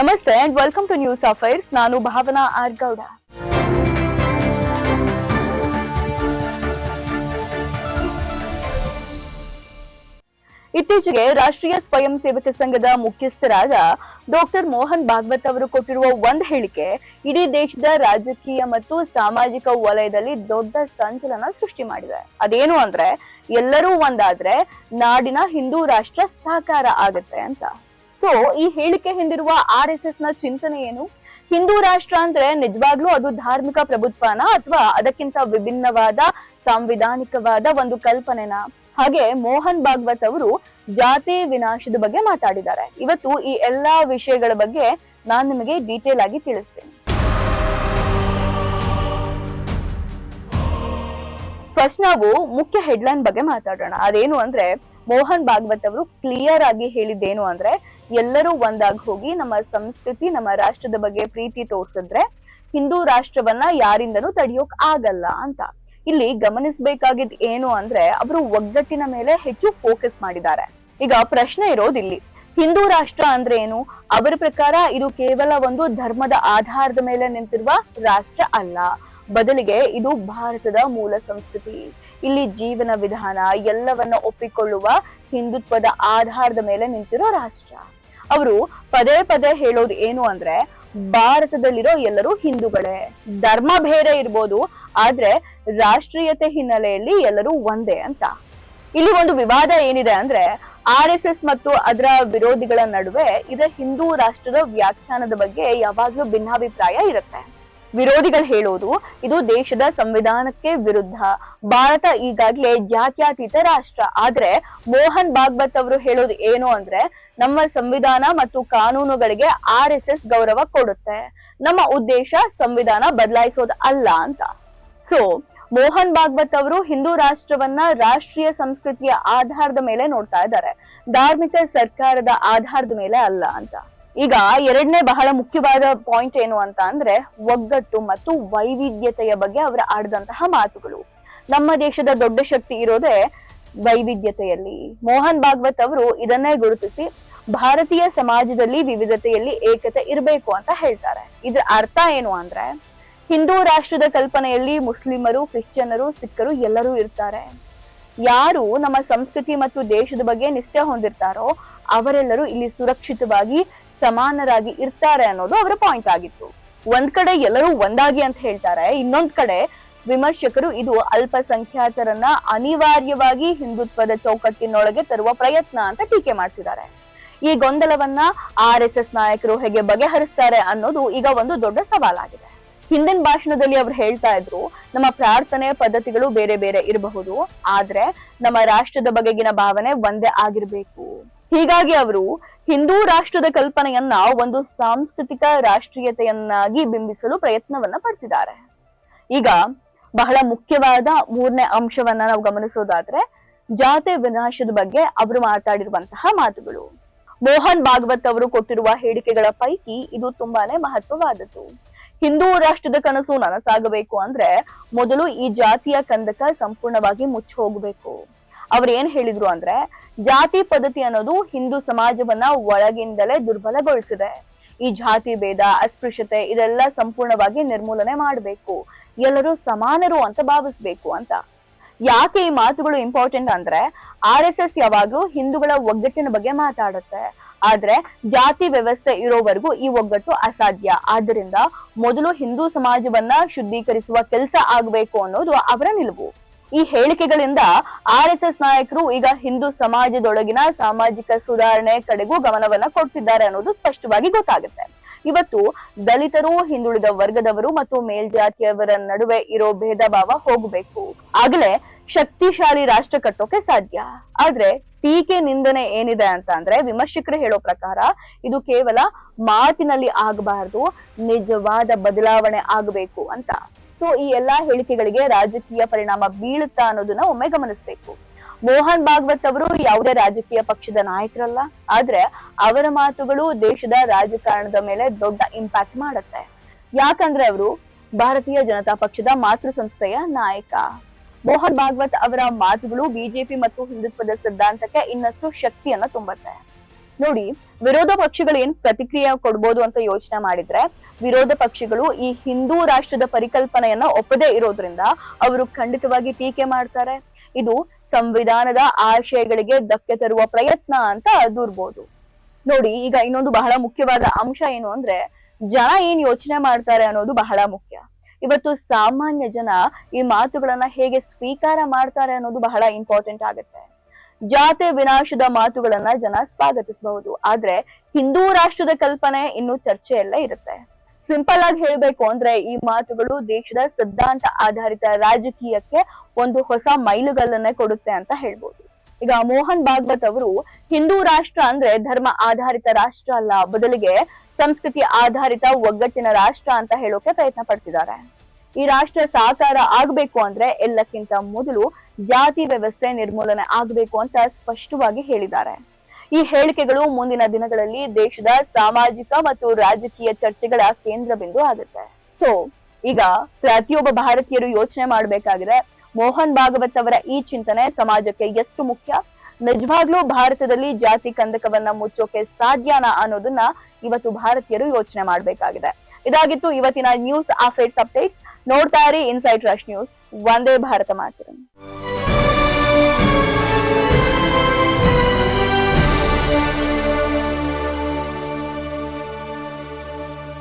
ನಮಸ್ತೆ and welcome to news affairs. ನಾನು Bhavana R Gowda. ಇತ್ತೀಚೆಗೆ ರಾಷ್ಟ್ರೀಯ ಸ್ವಯಂ ಸೇವಕ ಸಂಘದ ಮುಖ್ಯಸ್ಥರಾದ ಡಾಕ್ಟರ್ ಮೋಹನ್ ಭಾಗವತ್ ಅವರು ಕೊಟ್ಟಿರುವ ಒಂದು ಹೇಳಿಕೆ ಇಡೀ ದೇಶದ ರಾಜಕೀಯ ಮತ್ತು ಸಾಮಾಜಿಕ ವಲಯದಲ್ಲಿ ದೊಡ್ಡ ಸಂಚಲನ ಸೃಷ್ಟಿ ಮಾಡಿದೆ. ಅದೇನು ಅಂದ್ರೆ ಎಲ್ಲರೂ ಒಂದಾದ್ರೆ ನಾಡಿನ ಹಿಂದೂ ರಾಷ್ಟ್ರ ಸಾಕಾರ ಆಗುತ್ತೆ ಅಂತ. ಸೊ ಈ ಹೇಳಿಕೆ ಹಿಂದಿರುವ RSS ನ ಚಿಂತನೆ ಏನು? ಹಿಂದೂ ರಾಷ್ಟ್ರ ಅಂದ್ರೆ ನಿಜವಾಗ್ಲೂ ಅದು ಧಾರ್ಮಿಕ ಪ್ರಭುತ್ವನ ಅಥವಾ ಅದಕ್ಕಿಂತ ವಿಭಿನ್ನವಾದ ಸಾಂವಿಧಾನಿಕವಾದ ಒಂದು ಕಲ್ಪನೆನ? ಹಾಗೆ ಮೋಹನ್ ಭಾಗವತ್ ಅವರು ಜಾತಿ ವಿನಾಶದ ಬಗ್ಗೆ ಮಾತಾಡಿದ್ದಾರೆ. ಇವತ್ತು ಈ ಎಲ್ಲಾ ವಿಷಯಗಳ ಬಗ್ಗೆ ನಾನು ನಿಮಗೆ ಡೀಟೇಲ್ ಆಗಿ ತಿಳಿಸ್ತೇನೆ. ಫಸ್ಟ್ ನಾವು ಮುಖ್ಯ ಹೆಡ್ಲೈನ್ ಬಗ್ಗೆ ಮಾತಾಡೋಣ. ಅದೇನು ಅಂದ್ರೆ ಮೋಹನ್ ಭಾಗವತ್ ಅವರು ಕ್ಲಿಯರ್ ಆಗಿ ಹೇಳಿದ್ದೇನು ಅಂದ್ರೆ ಎಲ್ಲರೂ ಒಂದಾಗಿ ಹೋಗಿ ನಮ್ಮ ಸಂಸ್ಕೃತಿ ನಮ್ಮ ರಾಷ್ಟ್ರದ ಬಗ್ಗೆ ಪ್ರೀತಿ ತೋರ್ಸಿದ್ರೆ ಹಿಂದೂ ರಾಷ್ಟ್ರವನ್ನ ಯಾರಿಂದನೂ ತಡೆಯೋಕ್ ಆಗಲ್ಲ ಅಂತ. ಇಲ್ಲಿ ಗಮನಿಸಬೇಕಾಗಿದ್ ಏನು ಅಂದ್ರೆ ಅವರು ಒಗ್ಗಟ್ಟಿನ ಮೇಲೆ ಹೆಚ್ಚು ಫೋಕಸ್ ಮಾಡಿದ್ದಾರೆ. ಈಗ ಪ್ರಶ್ನೆ ಇರೋದಿಲ್ಲಿ ಹಿಂದೂ ರಾಷ್ಟ್ರ ಅಂದ್ರೆ ಏನು? ಅವರ ಪ್ರಕಾರ ಇದು ಕೇವಲ ಒಂದು ಧರ್ಮದ ಆಧಾರದ ಮೇಲೆ ನಿಂತಿರುವ ರಾಷ್ಟ್ರ ಅಲ್ಲ, ಬದಲಿಗೆ ಇದು ಭಾರತದ ಮೂಲ ಸಂಸ್ಕೃತಿ, ಇಲ್ಲಿ ಜೀವನ ವಿಧಾನ ಎಲ್ಲವನ್ನ ಒಪ್ಪಿಕೊಳ್ಳುವ ಹಿಂದುತ್ವದ ಆಧಾರದ ಮೇಲೆ ನಿಂತಿರೋ ರಾಷ್ಟ್ರ. ಅವರು ಪದೇ ಪದೇ ಹೇಳೋದು ಏನು ಅಂದ್ರೆ ಭಾರತದಲ್ಲಿರೋ ಎಲ್ಲರೂ ಹಿಂದೂಗಳೇ, ಧರ್ಮ ಭೇದ ಇರ್ಬೋದು ಆದ್ರೆ ರಾಷ್ಟ್ರೀಯತೆ ಹಿನ್ನೆಲೆಯಲ್ಲಿ ಎಲ್ಲರೂ ಒಂದೇ ಅಂತ. ಇಲ್ಲಿ ಒಂದು ವಿವಾದ ಏನಿದೆ ಅಂದ್ರೆ RSS ಮತ್ತು ಅದರ ವಿರೋಧಿಗಳ ನಡುವೆ ಇದ ಹಿಂದೂ ರಾಷ್ಟ್ರದ ವ್ಯಾಖ್ಯಾನದ ಬಗ್ಗೆ ಯಾವಾಗ್ಲೂ ಭಿನ್ನಾಭಿಪ್ರಾಯ ಇರುತ್ತೆ. ವಿರೋಧಿಗಳು ಹೇಳೋದು ಇದು ದೇಶದ ಸಂವಿಧಾನಕ್ಕೆ ವಿರುದ್ಧ, ಭಾರತ ಈಗಾಗಲೇ ಜಾತ್ಯತೀತ ರಾಷ್ಟ್ರ. ಆದ್ರೆ ಮೋಹನ್ ಭಾಗವತ್ ಅವರು ಹೇಳೋದು ಏನು ಅಂದ್ರೆ ನಮ್ಮ ಸಂವಿಧಾನ ಮತ್ತು ಕಾನೂನುಗಳಿಗೆ RSS ಗೌರವ ಕೊಡುತ್ತೆ, ನಮ್ಮ ಉದ್ದೇಶ ಸಂವಿಧಾನ ಬದಲಾಯಿಸೋದು ಅಲ್ಲ ಅಂತ. ಸೊ ಮೋಹನ್ ಭಾಗವತ್ ಅವರು ಹಿಂದೂ ರಾಷ್ಟ್ರವನ್ನ ರಾಷ್ಟ್ರೀಯ ಸಂಸ್ಕೃತಿಯ ಆಧಾರದ ಮೇಲೆ ನೋಡ್ತಾ ಇದ್ದಾರೆ, ಧಾರ್ಮಿಕ ಸರ್ಕಾರದ ಆಧಾರದ ಮೇಲೆ ಅಲ್ಲ ಅಂತ. ಈಗ ಎರಡನೇ ಬಹಳ ಮುಖ್ಯವಾದ ಪಾಯಿಂಟ್ ಏನು ಅಂತ ಅಂದ್ರೆ ಒಗ್ಗಟ್ಟು ಮತ್ತು ವೈವಿಧ್ಯತೆಯ ಬಗ್ಗೆ ಅವರು ಆಡಿದಂತಹ ಮಾತುಗಳು. ನಮ್ಮ ದೇಶದ ದೊಡ್ಡ ಶಕ್ತಿ ಇರೋದೇ ವೈವಿಧ್ಯತೆಯಲ್ಲಿ. ಮೋಹನ್ ಭಾಗವತ್ ಅವರು ಇದನ್ನೇ ಗುರುತಿಸಿ ಭಾರತೀಯ ಸಮಾಜದಲ್ಲಿ ವಿವಿಧತೆಯಲ್ಲಿ ಏಕತೆ ಇರಬೇಕು ಅಂತ ಹೇಳ್ತಾರೆ. ಇದ್ರ ಅರ್ಥ ಏನು ಅಂದ್ರೆ ಹಿಂದೂ ರಾಷ್ಟ್ರದ ಕಲ್ಪನೆಯಲ್ಲಿ ಮುಸ್ಲಿಮರು, ಕ್ರಿಶ್ಚಿಯನ್ನರು, ಸಿಖ್ಖರು ಎಲ್ಲರೂ ಇರ್ತಾರೆ. ಯಾರು ನಮ್ಮ ಸಂಸ್ಕೃತಿ ಮತ್ತು ದೇಶದ ಬಗ್ಗೆ ನಿಷ್ಠೆ ಹೊಂದಿರ್ತಾರೋ ಅವರೆಲ್ಲರೂ ಇಲ್ಲಿ ಸುರಕ್ಷಿತವಾಗಿ ಸಮಾನರಾಗಿ ಇರ್ತಾರೆ ಅನ್ನೋದು ಅವರ ಪಾಯಿಂಟ್ ಆಗಿತ್ತು. ಒಂದ್ ಕಡೆ ಎಲ್ಲರೂ ಒಂದಾಗಿ ಅಂತ ಹೇಳ್ತಾರೆ, ಇನ್ನೊಂದ್ ಕಡೆ ವಿಮರ್ಶಕರು ಇದು ಅಲ್ಪಸಂಖ್ಯಾತರನ್ನ ಅನಿವಾರ್ಯವಾಗಿ ಹಿಂದುತ್ವದ ಚೌಕಟ್ಟಿನೊಳಗೆ ತರುವ ಪ್ರಯತ್ನ ಅಂತ ಟೀಕೆ ಮಾಡ್ತಿದ್ದಾರೆ. ಈ ಗೊಂದಲವನ್ನ RSS ನಾಯಕರು ಹೇಗೆ ಬಗೆಹರಿಸ್ತಾರೆ ಅನ್ನೋದು ಈಗ ಒಂದು ದೊಡ್ಡ ಸವಾಲಾಗಿದೆ. ಹಿಂದಿನ ಭಾಷಣದಲ್ಲಿ ಅವ್ರು ಹೇಳ್ತಾ ಇದ್ರು ನಮ್ಮ ಪ್ರಾರ್ಥನೆ ಪದ್ಧತಿಗಳು ಬೇರೆ ಬೇರೆ ಇರಬಹುದು, ಆದ್ರೆ ನಮ್ಮ ರಾಷ್ಟ್ರದ ಬಗೆಗಿನ ಭಾವನೆ ಒಂದೇ ಆಗಿರ್ಬೇಕು. ಹೀಗಾಗಿ ಅವರು ಹಿಂದೂ ರಾಷ್ಟ್ರದ ಕಲ್ಪನೆಯನ್ನ ಒಂದು ಸಾಂಸ್ಕೃತಿಕ ರಾಷ್ಟ್ರೀಯತೆಯನ್ನಾಗಿ ಬಿಂಬಿಸಲು ಪ್ರಯತ್ನವನ್ನ ಪಡ್ತಿದ್ದಾರೆ. ಈಗ ಬಹಳ ಮುಖ್ಯವಾದ ಮೂರನೇ ಅಂಶವನ್ನ ನಾವು ಗಮನಿಸೋದಾದ್ರೆ ಜಾತಿ ವಿನಾಶದ ಬಗ್ಗೆ ಅವರು ಮಾತಾಡಿರುವಂತಹ ಮಾತುಗಳು. ಮೋಹನ್ ಭಾಗವತ್ ಅವರು ಕೊಟ್ಟಿರುವ ಹೇಳಿಕೆಗಳ ಪೈಕಿ ಇದು ತುಂಬಾನೇ ಮಹತ್ವವಾದದ್ದು. ಹಿಂದೂ ರಾಷ್ಟ್ರದ ಕನಸು ನನಸಾಗಬೇಕು ಅಂದ್ರೆ ಮೊದಲು ಈ ಜಾತಿಯ ಕಂದಕ ಸಂಪೂರ್ಣವಾಗಿ ಮುಚ್ಚಿ ಹೋಗ್ಬೇಕು. ಅವ್ರು ಏನ್ ಹೇಳಿದ್ರು ಅಂದ್ರೆ ಜಾತಿ ಪದ್ಧತಿ ಅನ್ನೋದು ಹಿಂದೂ ಸಮಾಜವನ್ನ ಒಳಗಿಂದಲೇ ದುರ್ಬಲಗೊಳಿಸಿದೆ. ಈ ಜಾತಿ ಭೇದ ಅಸ್ಪೃಶ್ಯತೆ ಇದೆಲ್ಲ ಸಂಪೂರ್ಣವಾಗಿ ನಿರ್ಮೂಲನೆ ಮಾಡಬೇಕು, ಎಲ್ಲರೂ ಸಮಾನರು ಅಂತ ಭಾವಿಸ್ಬೇಕು ಅಂತ. ಯಾಕೆ ಈ ಮಾತುಗಳು ಇಂಪಾರ್ಟೆಂಟ್ ಅಂದ್ರೆ RSS ಯಾವಾಗ್ಲೂ ಹಿಂದೂಗಳ ಒಗ್ಗಟ್ಟಿನ ಬಗ್ಗೆ ಮಾತಾಡುತ್ತೆ, ಆದ್ರೆ ಜಾತಿ ವ್ಯವಸ್ಥೆ ಇರೋವರೆಗೂ ಈ ಒಗ್ಗಟ್ಟು ಅಸಾಧ್ಯ. ಆದ್ದರಿಂದ ಮೊದಲು ಹಿಂದೂ ಸಮಾಜವನ್ನ ಶುದ್ಧೀಕರಿಸುವ ಕೆಲಸ ಆಗ್ಬೇಕು ಅನ್ನೋದು ಅವರ ನಿಲುವು. ಈ ಹೇಳಿಕೆಗಳಿಂದ RSS ನಾಯಕರು ಈಗ ಹಿಂದೂ ಸಮಾಜದೊಳಗಿನ ಸಾಮಾಜಿಕ ಸುಧಾರಣೆ ಕಡೆಗೂ ಗಮನವನ್ನ ಕೊಡ್ತಿದ್ದಾರೆ ಅನ್ನೋದು ಸ್ಪಷ್ಟವಾಗಿ ಗೊತ್ತಾಗುತ್ತೆ. ಇವತ್ತು ದಲಿತರು, ಹಿಂದುಳಿದ ವರ್ಗದವರು ಮತ್ತು ಮೇಲ್ಜಾತಿಯವರ ನಡುವೆ ಇರೋ ಭೇದ ಭಾವ ಹೋಗ್ಬೇಕು, ಆಗಲೇ ಶಕ್ತಿಶಾಲಿ ರಾಷ್ಟ್ರ ಕಟ್ಟೋಕೆ ಸಾಧ್ಯ. ಆದ್ರೆ ಟೀಕೆ ನಿಂದನೆ ಏನಿದೆ ಅಂತ ಅಂದ್ರೆ ವಿಮರ್ಶಕರು ಹೇಳೋ ಪ್ರಕಾರ ಇದು ಕೇವಲ ಮಾತಿನಲ್ಲಿ ಆಗಬಾರದು, ನಿಜವಾದ ಬದಲಾವಣೆ ಆಗಬೇಕು ಅಂತ. ಸೊ ಈ ಎಲ್ಲಾ ಹೇಳಿಕೆಗಳಿಗೆ ರಾಜಕೀಯ ಪರಿಣಾಮ ಬೀಳುತ್ತಾ ಅನ್ನೋದನ್ನ ಒಮ್ಮೆ ಗಮನಿಸಬೇಕು. ಮೋಹನ್ ಭಾಗವತ್ ಅವರು ಯಾವುದೇ ರಾಜಕೀಯ ಪಕ್ಷದ ನಾಯಕರಲ್ಲ, ಆದ್ರೆ ಅವರ ಮಾತುಗಳು ದೇಶದ ರಾಜಕಾರಣದ ಮೇಲೆ ದೊಡ್ಡ ಇಂಪ್ಯಾಕ್ಟ್ ಮಾಡುತ್ತೆ. ಯಾಕಂದ್ರೆ ಅವರು ಭಾರತೀಯ ಜನತಾ ಪಕ್ಷದ ಮಾತೃ ಸಂಸ್ಥೆಯ ನಾಯಕ. ಮೋಹನ್ ಭಾಗವತ್ ಅವರ ಮಾತುಗಳು ಬಿಜೆಪಿ ಮತ್ತು ಹಿಂದುತ್ವದ ಸಿದ್ಧಾಂತಕ್ಕೆ ಇನ್ನಷ್ಟು ಶಕ್ತಿಯನ್ನ ತುಂಬುತ್ತೆ. ನೋಡಿ, ವಿರೋಧ ಪಕ್ಷಗಳು ಏನ್ ಪ್ರತಿಕ್ರಿಯೆ ಕೊಡ್ಬೋದು ಅಂತ ಯೋಚನೆ ಮಾಡಿದ್ರೆ, ವಿರೋಧ ಪಕ್ಷಗಳು ಈ ಹಿಂದೂ ರಾಷ್ಟ್ರದ ಪರಿಕಲ್ಪನೆಯನ್ನ ಒಪ್ಪದೇ ಇರೋದ್ರಿಂದ ಅವರು ಖಂಡಿತವಾಗಿ ಟೀಕೆ ಮಾಡ್ತಾರೆ. ಇದು ಸಂವಿಧಾನದ ಆಶಯಗಳಿಗೆ ಧಕ್ಕೆ ತರುವ ಪ್ರಯತ್ನ ಅಂತ ದೂರ್ಬೋದು. ನೋಡಿ, ಈಗ ಇನ್ನೊಂದು ಬಹಳ ಮುಖ್ಯವಾದ ಅಂಶ ಏನು ಅಂದ್ರೆ, ಜನ ಏನ್ ಯೋಚನೆ ಮಾಡ್ತಾರೆ ಅನ್ನೋದು ಬಹಳ ಮುಖ್ಯ. ಇವತ್ತು ಸಾಮಾನ್ಯ ಜನ ಈ ಮಾತುಗಳನ್ನ ಹೇಗೆ ಸ್ವೀಕಾರ ಮಾಡ್ತಾರೆ ಅನ್ನೋದು ಬಹಳ ಇಂಪಾರ್ಟೆಂಟ್ ಆಗುತ್ತೆ. ಜಾತಿ ವಿನಾಶದ ಮಾತುಗಳನ್ನ ಜನ ಸ್ವಾಗತಿಸಬಹುದು, ಆದ್ರೆ ಹಿಂದೂ ರಾಷ್ಟ್ರದ ಕಲ್ಪನೆ ಇನ್ನು ಚರ್ಚೆಯಲ್ಲೇ ಇರುತ್ತೆ. ಸಿಂಪಲ್ ಆಗಿ ಹೇಳ್ಬೇಕು ಅಂದ್ರೆ, ಈ ಮಾತುಗಳು ದೇಶದ ಸಿದ್ಧಾಂತ ಆಧಾರಿತ ರಾಜಕೀಯಕ್ಕೆ ಒಂದು ಹೊಸ ಮೈಲುಗಲ್ಲನ್ನೇ ಕೊಡುತ್ತೆ ಅಂತ ಹೇಳ್ಬೋದು. ಈಗ ಮೋಹನ್ ಭಾಗವತ್ ಅವರು ಹಿಂದೂ ರಾಷ್ಟ್ರ ಅಂದ್ರೆ ಧರ್ಮ ಆಧಾರಿತ ರಾಷ್ಟ್ರ ಅಲ್ಲ, ಬದಲಿಗೆ ಸಂಸ್ಕೃತಿ ಆಧಾರಿತ ಒಗ್ಗಟ್ಟಿನ ರಾಷ್ಟ್ರ ಅಂತ ಹೇಳೋಕೆ ಪ್ರಯತ್ನ ಪಡ್ತಿದ್ದಾರೆ. ಈ ರಾಷ್ಟ್ರ ಸಾಕಾರ ಆಗ್ಬೇಕು ಅಂದ್ರೆ ಎಲ್ಲಕ್ಕಿಂತ ಮೊದಲು ಜಾತಿ ವ್ಯವಸ್ಥೆ ನಿರ್ಮೂಲನೆ ಆಗ್ಬೇಕು ಅಂತ ಸ್ಪಷ್ಟವಾಗಿ ಹೇಳಿದ್ದಾರೆ. ಈ ಹೇಳಿಕೆಗಳು ಮುಂದಿನ ದಿನಗಳಲ್ಲಿ ದೇಶದ ಸಾಮಾಜಿಕ ಮತ್ತು ರಾಜಕೀಯ ಚರ್ಚೆಗಳ ಕೇಂದ್ರ ಬಿಂದು ಆಗುತ್ತೆ. ಸೊ ಈಗ ಪ್ರತಿಯೊಬ್ಬ ಭಾರತೀಯರು ಯೋಚನೆ ಮಾಡ್ಬೇಕಾಗಿದೆ, ಮೋಹನ್ ಭಾಗವತ್ ಅವರ ಈ ಚಿಂತನೆ ಸಮಾಜಕ್ಕೆ ಎಷ್ಟು ಮುಖ್ಯ, ನಿಜವಾಗ್ಲೂ ಭಾರತದಲ್ಲಿ ಜಾತಿ ಕಂದಕವನ್ನ ಮುಚ್ಚೋಕೆ ಸಾಧ್ಯನಾ ಅನ್ನೋದನ್ನ ಇವತ್ತು ಭಾರತೀಯರು ಯೋಚನೆ ಮಾಡ್ಬೇಕಾಗಿದೆ. ಇದಾಗಿತ್ತು ಇವತ್ತಿನ ನ್ಯೂಸ್ ಅಪ್ಡೇಟ್ಸ್. ನೋಡ್ತಾ ಇರಿ inside rush news. Vande Bharat ಮಾತರಂ.